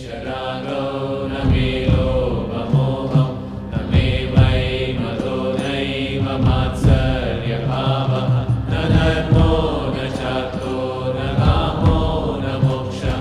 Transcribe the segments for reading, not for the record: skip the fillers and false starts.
Rago na me lobha moham na me vai mado naiva matsarya bhava na dharmo na chato na kamo na moksha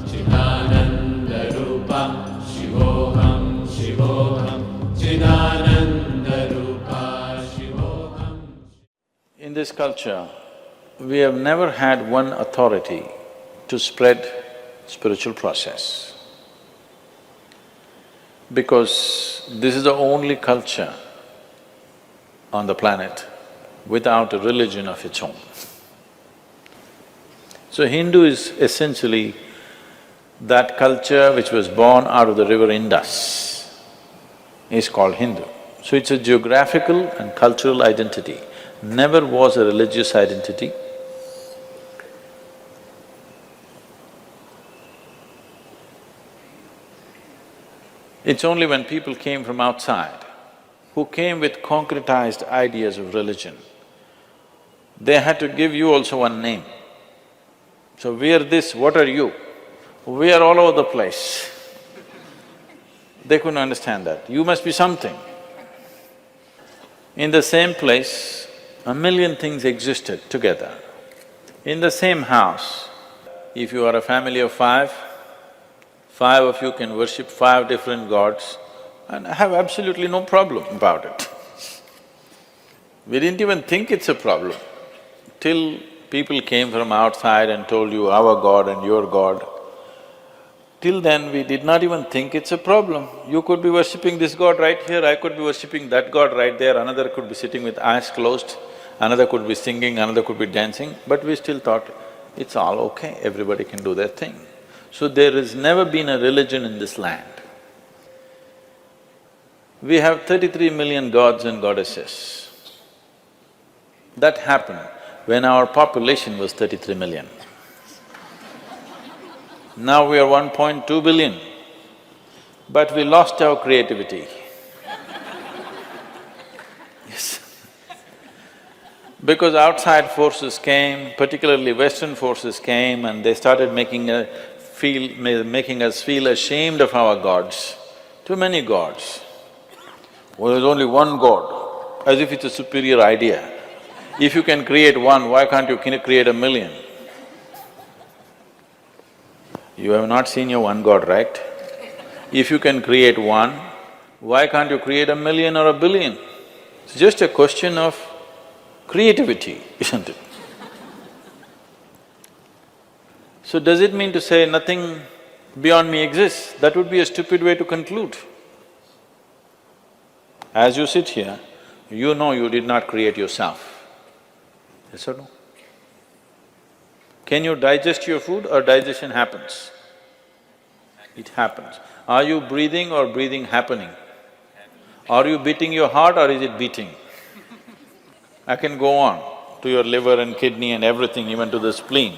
Chidananda rupa shivoham shivoham Chidananda rupa shivoham. In this culture, we have never had one authority to spread spiritual process. Because this is the only culture on the planet without a religion of its own. So Hindu is essentially that culture which was born out of the river Indus is called Hindu. So it's a geographical and cultural identity, never was a religious identity. It's only when people came from outside, who came with concretized ideas of religion, they had to give you also one name. So we are this, what are you? We are all over the place. They couldn't understand that, you must be something. In the same place, a million things existed together. In the same house, if you are a family of five of you can worship 5 different gods and have absolutely no problem about it. We didn't even think it's a problem till people came from outside and told you our God and your God. Till then, we did not even think it's a problem. You could be worshipping this God right here, I could be worshipping that God right there, another could be sitting with eyes closed, another could be singing, another could be dancing, but we still thought, it's all okay, everybody can do their thing. So there has never been a religion in this land. We have 33 million gods and goddesses. That happened when our population was 33 million. Now we are 1.2 billion, but we lost our creativity. Yes. Because outside forces came, particularly Western forces came and they started making us feel ashamed of our gods. Too many gods. Well, there's only one God, as if it's a superior idea. If you can create one, why can't you create a million? You have not seen your one God, right? If you can create one, why can't you create a million or a billion? It's just a question of creativity, isn't it? So does it mean to say nothing beyond me exists? That would be a stupid way to conclude. As you sit here, you know you did not create yourself. Yes or no? Can you digest your food or digestion happens? It happens. Are you breathing or breathing happening? Are you beating your heart or is it beating? I can go on to your liver and kidney and everything, even to the spleen.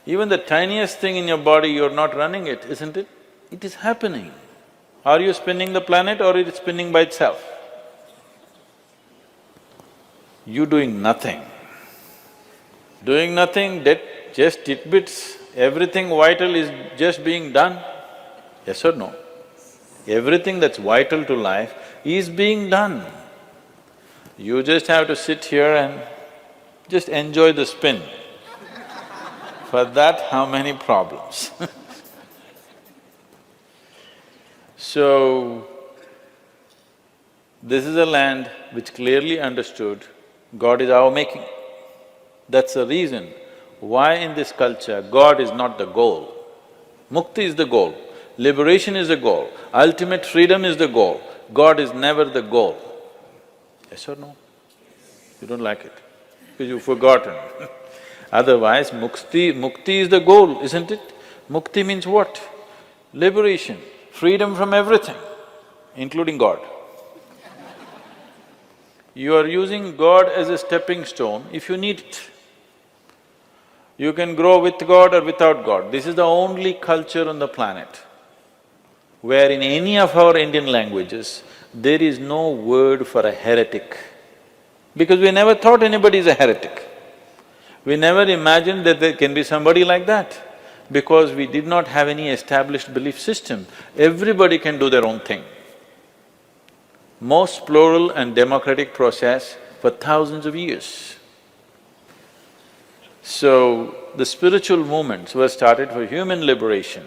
Even the tiniest thing in your body, you're not running it, isn't it? It is happening. Are you spinning the planet or is it spinning by itself? You doing nothing. Doing nothing, just tidbits, everything vital is just being done. Yes or no? Everything that's vital to life is being done. You just have to sit here and just enjoy the spin. For that, how many problems? So, this is a land which clearly understood God is our making. That's the reason why in this culture God is not the goal. Mukti is the goal, liberation is the goal, ultimate freedom is the goal. God is never the goal. Yes or no? You don't like it, because you've forgotten. Otherwise, mukti is the goal, isn't it? Mukti means what? Liberation, freedom from everything, including God. You are using God as a stepping stone if you need it. You can grow with God or without God. This is the only culture on the planet where in any of our Indian languages, there is no word for a heretic. Because we never thought anybody is a heretic. We never imagined that there can be somebody like that. because we did not have any established belief system. Everybody can do their own thing. Most plural and democratic process for thousands of years. So, the spiritual movements were started for human liberation.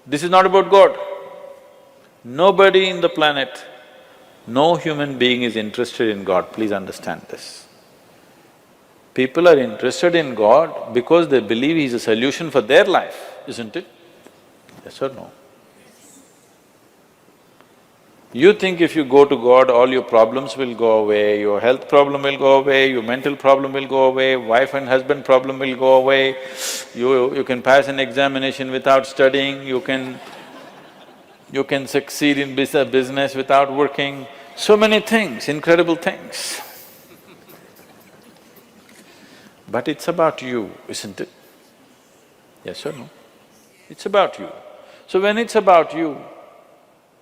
This is not about God. Nobody in the planet, no human being is interested in God, please understand this. People are interested in God because they believe He's a solution for their life, isn't it? Yes or no? You think if you go to God, all your problems will go away, your health problem will go away, your mental problem will go away, wife and husband problem will go away, you can pass an examination without studying, you can succeed in business without working, so many things, incredible things. But it's about you, isn't it? Yes or no? It's about you. So when it's about you,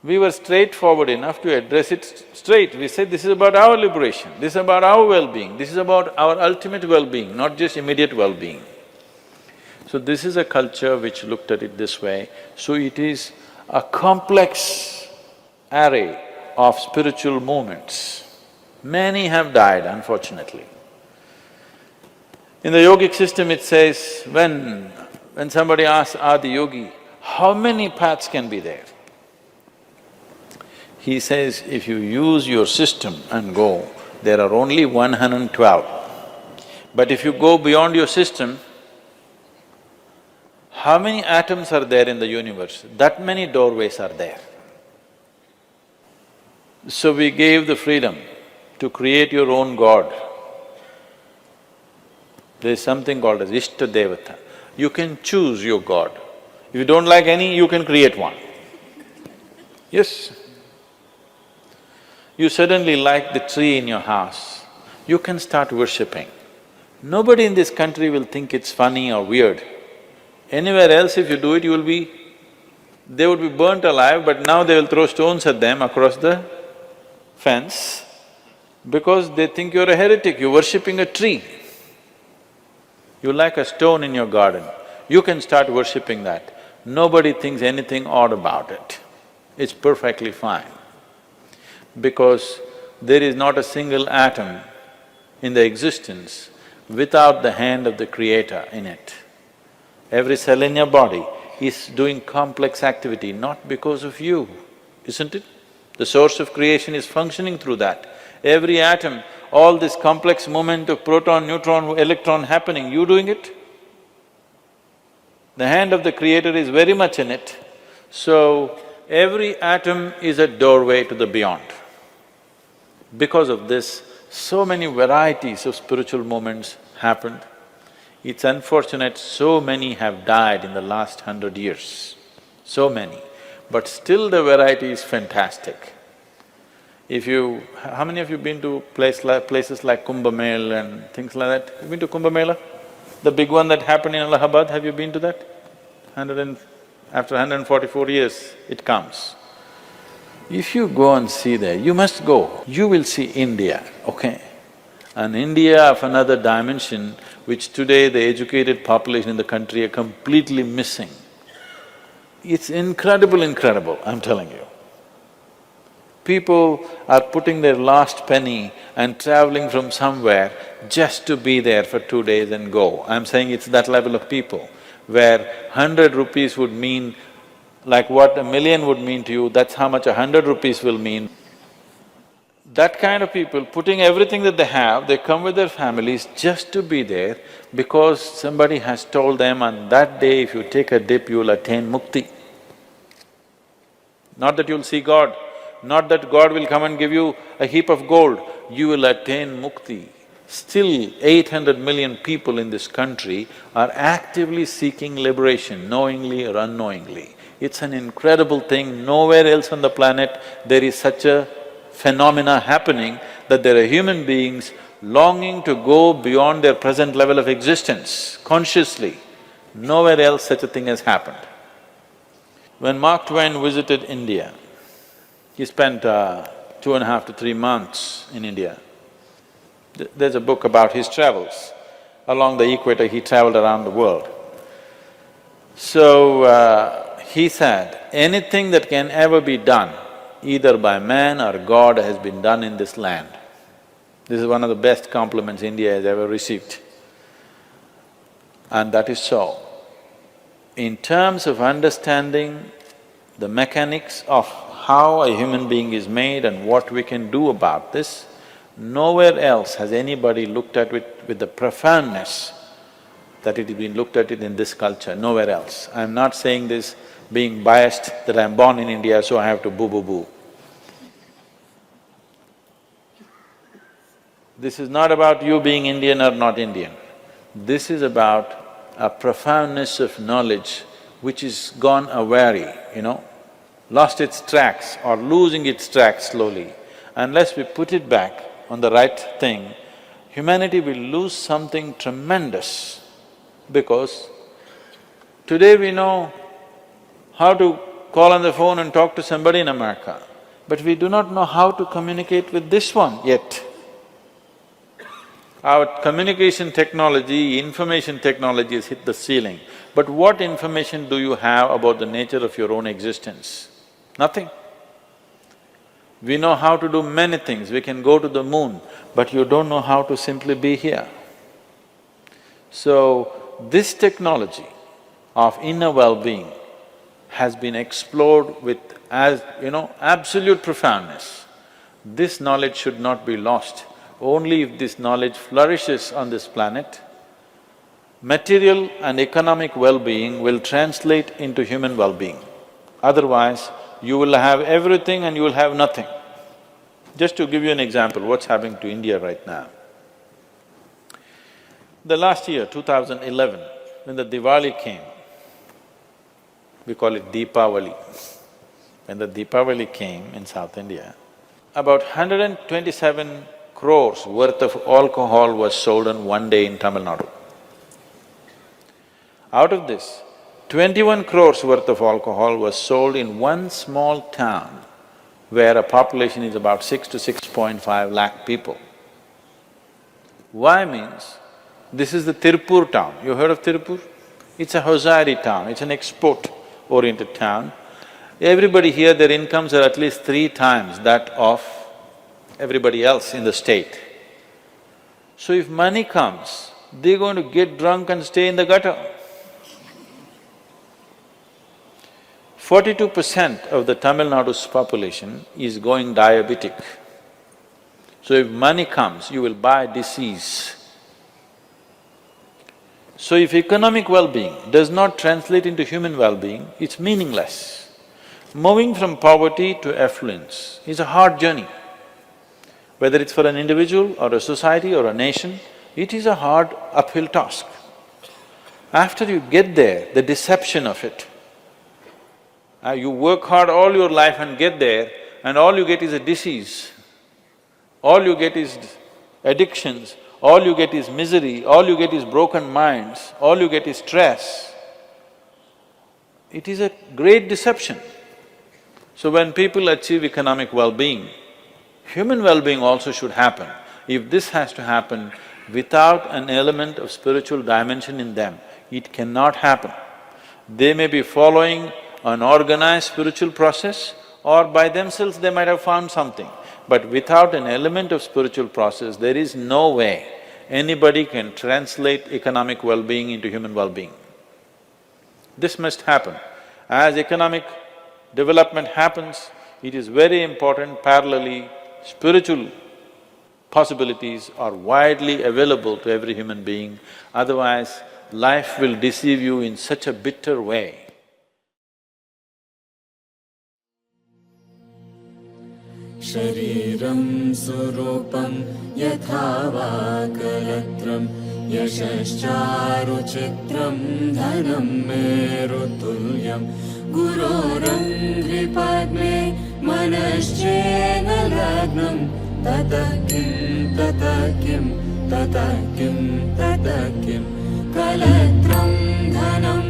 we were straightforward enough to address it straight. We said, this is about our liberation, this is about our well-being, this is about our ultimate well-being, not just immediate well-being. So this is a culture which looked at it this way. So it is a complex array of spiritual movements. Many have died, unfortunately. In the yogic system it says, when somebody asks Adi Yogi, how many paths can be there? He says, if you use your system and go, there are only 112. But if you go beyond your system, how many atoms are there in the universe? That many doorways are there. So we gave the freedom to create your own God. There is something called as Ishta Devata. You can choose your God. If you don't like any, you can create one. Yes. You suddenly like the tree in your house, you can start worshipping. Nobody in this country will think it's funny or weird. Anywhere else if you do it, they would be burnt alive, but now they will throw stones at them across the fence because they think you're a heretic, you're worshipping a tree. You like a stone in your garden, you can start worshipping that. Nobody thinks anything odd about it. It's perfectly fine. Because there is not a single atom in the existence without the hand of the Creator in it. Every cell in your body is doing complex activity, not because of you, isn't it? The source of creation is functioning through that. Every atom, all this complex movement of proton, neutron, electron happening, you doing it? The hand of the Creator is very much in it. So, every atom is a doorway to the beyond. Because of this, so many varieties of spiritual movements happened. It's unfortunate so many have died in the last 100 years, so many. But still the variety is fantastic. How many of you been to places like Kumbh Mela and things like that? You been to Kumbh Mela? The big one that happened in Allahabad, have you been to that? After 144 years, it comes. If you go and see there, you must go, you will see India, okay? An India of another dimension, which today the educated population in the country are completely missing. It's incredible, I'm telling you. People are putting their last penny and traveling from somewhere just to be there for 2 days and go. I'm saying it's that level of people, where 100 rupees would mean like what a million would mean to you, that's how much 100 rupees will mean. That kind of people, putting everything that they have, they come with their families just to be there because somebody has told them on that day if you take a dip, you'll attain mukti. Not that you'll see God, not that God will come and give you a heap of gold, you will attain mukti. Still, 800 million people in this country are actively seeking liberation, knowingly or unknowingly. It's an incredible thing, nowhere else on the planet there is such a phenomena happening that there are human beings longing to go beyond their present level of existence consciously. Nowhere else such a thing has happened. When Mark Twain visited India, he spent 2.5 to 3 months in India. There's a book about his travels. Along the equator, he traveled around the world. So, he said, anything that can ever be done, either by man or God, has been done in this land. This is one of the best compliments India has ever received. And that is so. In terms of understanding the mechanics of how a human being is made and what we can do about this, nowhere else has anybody looked at it with the profoundness that it has been looked at it in this culture, nowhere else. I'm not saying this being biased that I'm born in India, so I have to boo-boo-boo. This is not about you being Indian or not Indian. This is about a profoundness of knowledge which is gone awry, lost its tracks or losing its tracks slowly. Unless we put it back on the right thing, humanity will lose something tremendous, because today we know how to call on the phone and talk to somebody in America, but we do not know how to communicate with this one yet. Our communication technology, information technology has hit the ceiling, but what information do you have about the nature of your own existence? Nothing. We know how to do many things, we can go to the moon, but you don't know how to simply be here. So, this technology of inner well-being has been explored with absolute profoundness. This knowledge should not be lost. Only if this knowledge flourishes on this planet, material and economic well-being will translate into human well-being. Otherwise, you will have everything and you will have nothing. Just to give you an example, what's happening to India right now. The last year, 2011, when the Diwali came, we call it Deepavali. When the Deepavali came in South India, about 127 crores worth of alcohol was sold in one day in Tamil Nadu. Out of this, 21 crores worth of alcohol was sold in one small town where a population is about 6 to 6.5 lakh people. Why means, this is the Tirupur town. You heard of Tirupur? It's a hosiery town, it's an export-oriented town. Everybody here, their incomes are at least 3 times that of everybody else in the state. So if money comes, they're going to get drunk and stay in the gutter. 42% of the Tamil Nadu's population is going diabetic. So if money comes, you will buy disease. So if economic well-being does not translate into human well-being, it's meaningless. Moving from poverty to affluence is a hard journey. Whether it's for an individual or a society or a nation, it is a hard uphill task. After you get there, the deception of it, you work hard all your life and get there, and all you get is a disease, all you get is addictions, all you get is misery, all you get is broken minds, all you get is stress. It is a great deception. So when people achieve economic well-being, human well-being also should happen. If this has to happen without an element of spiritual dimension in them, it cannot happen. They may be following an organized spiritual process, or by themselves they might have found something. But without an element of spiritual process, there is no way anybody can translate economic well-being into human well-being. This must happen. As economic development happens, it is very important parallelly spiritual possibilities are widely available to every human being, otherwise life will deceive you in such a bitter way. शरीरं सुरूपं यथा वा कलत्रं यशश्चारुचित्रं धनं मेरुतुल्यं गुरोरङ्घ्रिपद्मे मनश्चेन लग्नं ततः किं कलत्रं धनं